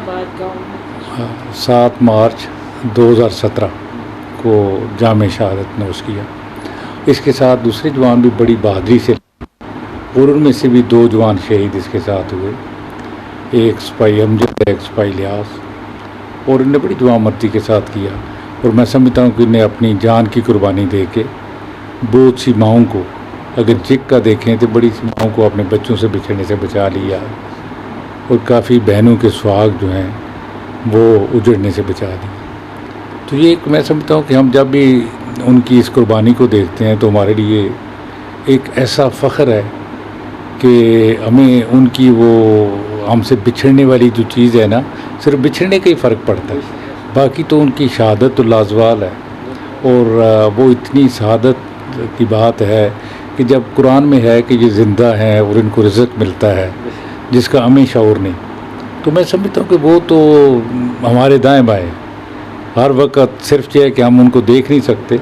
आबाद गाँव में? 7 मार्च 2017 को जाम शहादत नोश किया। इसके साथ दूसरे जवान भी बड़ी बहादुरी से, और उनमें से भी 2 जवान शहीद इसके साथ हुए, एक सिपाही अमजद, एक सिपाही लियास, और इन्हें बड़ी जवानमर्दी के साथ किया। और मैं समझता हूँ कि इन्हें अपनी जान की कुर्बानी दे के बहुत सी माओं को, अगर जिक का देखें तो बड़ी सी माओं को अपने बच्चों से बिछड़ने से बचा लिया, और काफ़ी बहनों के सुहाग जो हैं वो उजड़ने से बचा दिए। तो ये मैं समझता हूँ कि हम जब भी उनकी इस कुर्बानी को देखते हैं तो हमारे लिए एक ऐसा फ़ख्र है कि हमें उनकी वो हमसे बिछड़ने वाली जो चीज़ है ना, सिर्फ बिछड़ने का ही फ़र्क पड़ता है, बाकी तो उनकी शहादत तो लाजवाल है। और वो इतनी शहादत की बात है कि जब कुरान में है कि ये ज़िंदा हैं और इनको रिज़्क़ मिलता है जिसका हमें शऊर नहीं, तो मैं समझता हूँ कि वो तो हमारे दाएं बाएं हर वक्त, सिर्फ ये है कि हम उनको देख नहीं सकते,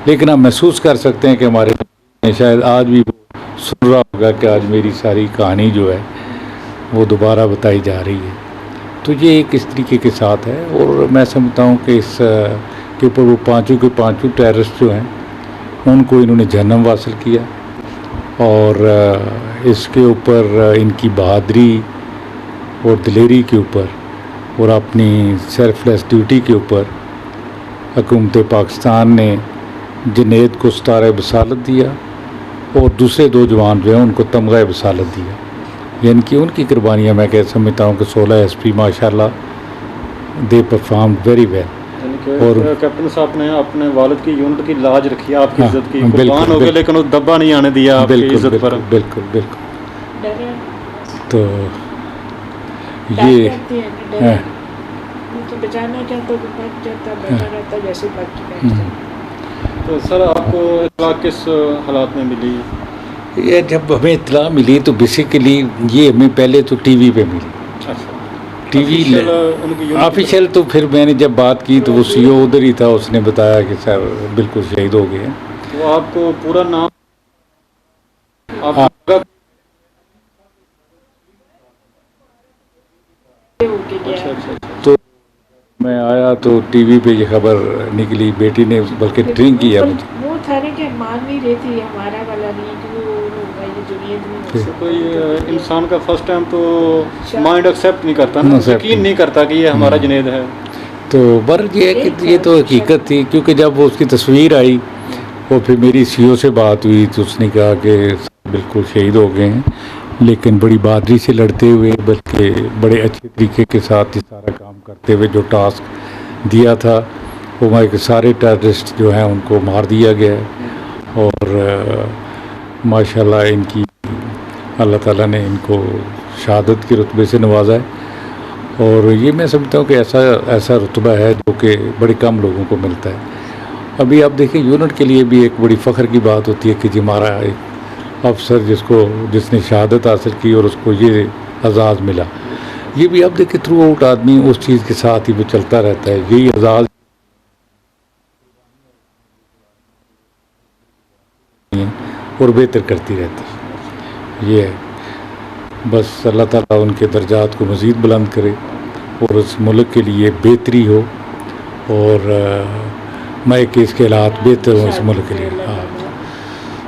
लेकिन हम महसूस कर सकते हैं कि हमारे शायद आज भी वो सुन रहा होगा कि आज मेरी सारी कहानी जो है वो दोबारा बताई जा रही है। तो ये एक इस तरीके के साथ है। और मैं समझता हूँ कि इस के ऊपर वो पाँचों के पाँचों टेररिस्ट जो हैं उनको इन्होंने जहन्नम हासिल किया, और इसके ऊपर इनकी बहादुरी और दिलेरी के ऊपर और अपनी सेल्फलेस ड्यूटी के ऊपर हुकूमत पाकिस्तान ने जुनैद को सितारा बसालत दिया, और दूसरे 2 जवान जो हैं उनको तमगा बसालत दिया। यानी कि उनकी कुर्बानियाँ मैं कह समझता हूँ कि 16 SP माशाल्लाह दे परफॉर्म वेरी वेल। और कैप्टन साहब ने अपने वालिद की यूनिट की लाज रखी, आपकी इज्जत की, कुर्बान हो गए लेकिन वो दब्बा नहीं आने दिया आपकी इज्जत पर। बिल्कुल बिल्कुल। तो ये तो बचाना चाहता तो बच जाता, बैठा रहता जैसे बाकी बैठता। तो सर आपको इत्तला किस हालात में मिली? ये जब हमें इत्तला मिली तो बेसिकली ये हमें पहले तो टीवी पे मिली। अच्छा, टीवी ऑफिशियल तो फिर मैंने जब बात की तो वो CO उधर ही था, उसने बताया कि सर बिल्कुल शहीद हो गए हैं। तो आपको पूरा नाम तो मैं आया तो टीवी पे ये खबर निकली, बेटी ने बल्कि ड्रिंक किया मुझे। वो था कि मान नहीं रही थी हमारा वाला नहीं कि वो जुनैद में कोई इंसान का फर्स्ट टाइम तो माइंड एक्सेप्ट नहीं करता ना, यकीन नहीं करता कि ये हमारा जुनैद है। तो बर ये है कि ये तो हकीकत थी, क्योंकि जब वो उसकी तस्वीर आई और फिर मेरी CO से बात हुई तो उसने कहा कि बिल्कुल शहीद हो गए हैं, लेकिन बड़ी बहादुरी से लड़ते हुए, बल्कि बड़े अच्छे तरीके के साथ ये सारा काम करते हुए जो टास्क दिया था वो वहाँ के सारे टेररिस्ट जो हैं उनको मार दिया गया है। और माशाल्लाह इनकी अल्लाह ताला ने इनको शहादत के रुतबे से नवाजा है, और ये मैं समझता हूँ कि ऐसा रुतबा है जो कि बड़े कम लोगों को मिलता है। अभी आप देखें यूनिट के लिए भी एक बड़ी फ़ख्र की बात होती है कि जी हमारा एक अफसर जिसने शहादत हासिल की और उसको ये एजाज़ मिला। ये भी आप देखें थ्रू आउट आदमी उस चीज़ के साथ ही वो चलता रहता है, यही एजाज़ और बेहतर करती रहती है। ये है बस अल्लाह ताला उनके दर्जात को मज़ीद बुलंद करे और उस मुल्क के लिए बेहतरी हो, और मैं कि इसके हालात बेहतर हों इस मुल्क के लिए। हाँ।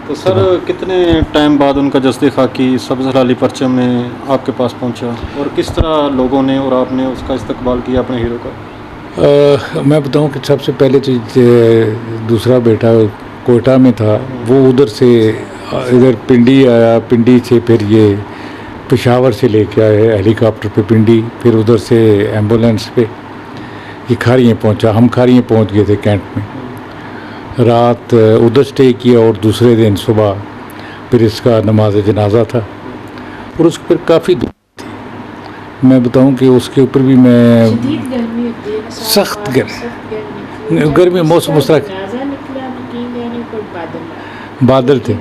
तो सर कितने टाइम बाद उनका जस्द खाकी सब्ज़ हलाली परचम में आपके पास पहुंचा, और किस तरह लोगों ने और आपने उसका इस्तकबाल किया अपने हीरो का? मैं बताऊं कि सबसे पहले तो दूसरा बेटा कोयटा में था, वो उधर से इधर पिंडी आया, पिंडी से फिर ये पेशावर से लेके आए हेलीकॉप्टर पे पिंडी, फिर उधर से एम्बुलेंस पे ये खारियाँ पहुंचा। हम खारियाँ पहुंच गए थे कैंट में, रात उधर स्टे किया, और दूसरे दिन सुबह फिर इसका नमाज जनाजा था, और उसके फिर काफ़ी दूर थी। मैं बताऊं कि उसके ऊपर भी मैं सख्त गर्मी मौसम उस तरह बादल थे,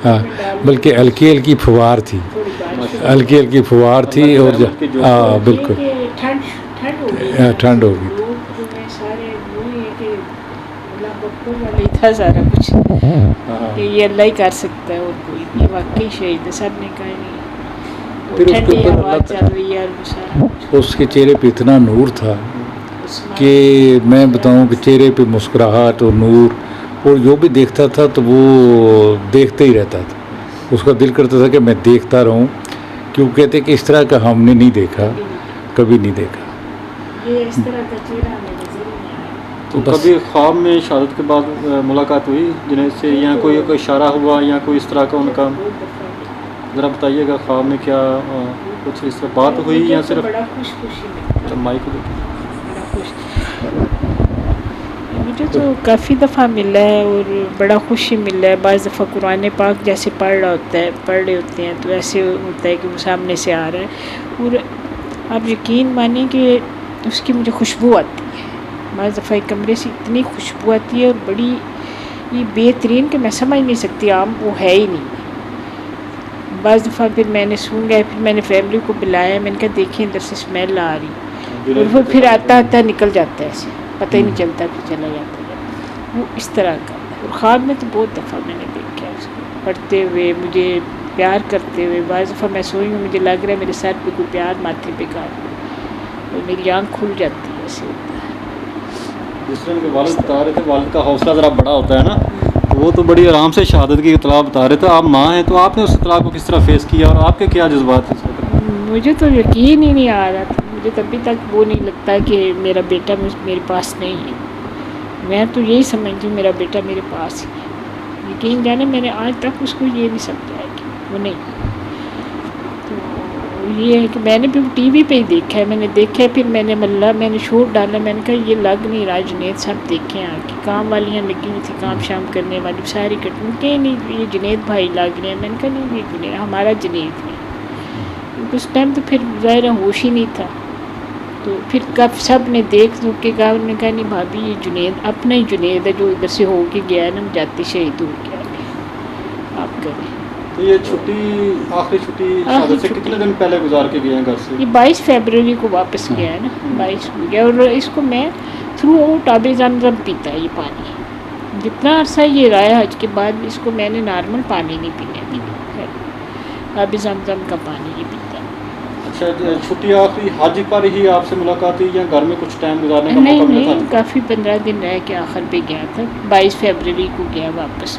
हाँ, बल्कि हल्की हल्की फुहार थी, हल्की हल्की फुहार थी, और हाँ बिल्कुल ठंड हो गई था सारा कुछ। کہ یہ اللہ ہی کر سکتا ہے اور کوئی نہیں. یہ واقعی شہید ہے, سب نے کہا نہیں. پھر اس کے ٹھنڈی اوپر ہوا اللہ چل رہی ہے اور وہ سارا کچھ. اس کے چہرے پہ اتنا نور تھا عثمان کہ میں بتاؤں کہ چہرے پہ مسکراہٹ اور نور, اور جو بھی دیکھتا تھا تو وہ دیکھتے ہی رہتا تھا. اس کا دل کرتا تھا کہ میں دیکھتا رہوں, کیوں کہتے کہ اس طرح کا ہم نے نہیں دیکھا, کبھی نہیں دیکھا. یہ اس طرح کا چہرہ ہمیں نظر ہی نہیں آیا. تو بس. کبھی خواب میں شہادت کے بعد ملاقات ہوئی جنید سے, یا کوئی اشارہ ہوا یا کوئی اس طرح کا ان کا؟ بہت دفعہ ذرا بتائیے گا خواب میں کیا کچھ اس طرح بات ہوئی یا مجھے تو صرف بڑا خوش خوشی ملتا ہے, مائک کو دیکھ؟ بڑا خوش. مجھے تو کافی دفعہ ملا ہے اور بڑا خوشی ملا ہے. بعض دفعہ قرآن پاک جیسے پڑھ رہے ہوتے ہیں تو ایسے ہوتا ہے کہ وہ سامنے سے آ رہا ہے, اور آپ یقین مانیں کہ اس کی مجھے خوشبو آتی ہے. بعض دفعہ ایک کمرے سے اتنی خوشبو آتی ہے اور بڑی یہ بہترین کہ میں سمجھ نہیں سکتی, عام وہ ہے ہی نہیں. بعض دفعہ پھر میں نے سن گیا, پھر میں نے فیملی کو بلایا, میں نے کہا دیکھیں ادھر سے اسمیل آ رہی, اور وہ پھر آتا نکل جاتا ہے ایسے, پتہ ہی نہیں چلتا, پھر چلا جاتا ہے. وہ اس طرح کا. اور خواب میں تو بہت دفعہ میں نے دیکھا ہے اس کو پڑھتے ہوئے, مجھے پیار کرتے ہوئے. بعض دفعہ میں سوئی ہوں, مجھے لگ رہا ہے میرے سر پہ کوئی پیار ماتھے پہ کر, اور میری آنکھ کھل جاتی ہے, ایسے ہوتا ہے. جس طرح کے والد بتا رہے تھے, والد کا حوصلہ ذرا بڑا ہوتا ہے نا, وہ تو بڑی آرام سے شہادت کی اطلاع بتا رہے تھے. آپ ماں ہیں تو آپ نے اس اطلاع کو کس طرح فیس کیا, اور آپ کے کیا جذبات ہیں اس وقت؟ مجھے تو یقین ہی نہیں آ رہا تھا. مجھے کبھی تک وہ نہیں لگتا کہ میرا بیٹا میرے پاس نہیں ہے. میں تو یہی سمجھتی ہوں میرا بیٹا میرے پاس ہی ہے. یقین جانے میں نے آج تک اس کو یہ نہیں سمجھا ہے کہ وہ نہیں. تو یہ ہے کہ میں نے بھی ٹی وی پہ ہی دیکھا ہے, میں نے دیکھا ہے, پھر میں نے شور ڈالا, میں نے کہا یہ لگ نہیں رہا جنید صاحب دیکھیں آ کے. کام والیاں لگی ہوئی تھی, کام شام کرنے والی ساری کٹنی کہ نہیں یہ جنید بھائی لگ رہے ہیں. میں نے کہا نہیں یہ جنید ہمارا جنید ہے. اس ٹائم تو پھر ظاہر ہوش ہی نہیں تھا. تو پھر کب سب نے دیکھ کے کہا, انہوں نے کہا نہیں بھابھی یہ جنید اپنا ہی جنید ہے جو ادھر سے ہو کے گیا ہے نا, جاتے شہید ہو گیا ہے, آپ کریں. تو یہ چھٹی آخری چھٹی شہادت سے کتنے دن پہلے گزار کے گئے ہیں گھر سے؟ یہ 22 فروری کو واپس گیا ہے نا, 22 ہو گیا. اور اس کو میں تھرو آؤٹ آب زمزم پیتا ہے یہ پانی. جتنا عرصہ یہ رہا حج کے بعد اس کو میں نے نارمل پانی نہیں پینے دی, آب زمزم کا پانی ہی پیتا. اچھا, چھٹی آخری حج پر ہی آپ سے ملاقات ہوئی یا گھر میں کچھ ٹائم گزارنے کا نہیں موقع ملا نہیں, تھا؟ کافی 15 دن رہ کے آخر پہ گیا تھا. 22 فروری کو گیا واپس.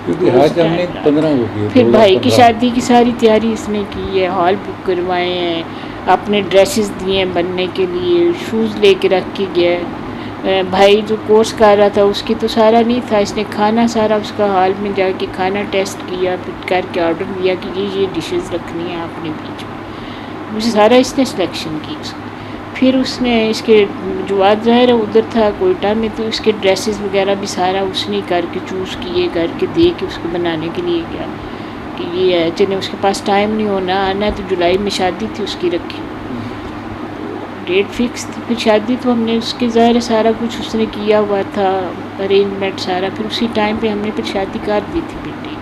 کیونکہ حج ہم نے 15 ہو گئی. پھر بھائی کی شادی کی ساری تیاری اس نے کی ہے, ہال بک کروائے ہیں, اپنے ڈریسز دیے ہیں بننے کے لیے, شوز لے کے رکھ کے گیا ہے. بھائی جو کورس کر رہا تھا اس کی تو سارا نہیں تھا, اس نے کھانا سارا اس کا ہال میں جا کے کھانا ٹیسٹ کیا, پھر کر کے آرڈر دیا کہ یہ ڈشز رکھنی ہیں آپ نے بیچ میں. مجھے سارا اس نے سلیکشن کی. پھر اس نے اس کے جواد ظاہر ادھر تھا کوئٹہ میں, تو اس کے ڈریسز وغیرہ بھی سارا اس نے کر کے چوز کیے, کر کے دے کے اس کو بنانے کے لیے گیا کہ یہ ہے. چلے اس کے پاس ٹائم نہیں ہونا, آنا تو جولائی میں شادی تھی اس کی رکھی, ڈیٹ فکس تھی. پھر شادی تو ہم نے اس کے ظاہر سارا کچھ اس نے کیا ہوا تھا, ارینجمنٹ سارا. پھر اسی ٹائم پہ ہم نے پھر شادی کر دی تھی بیٹی.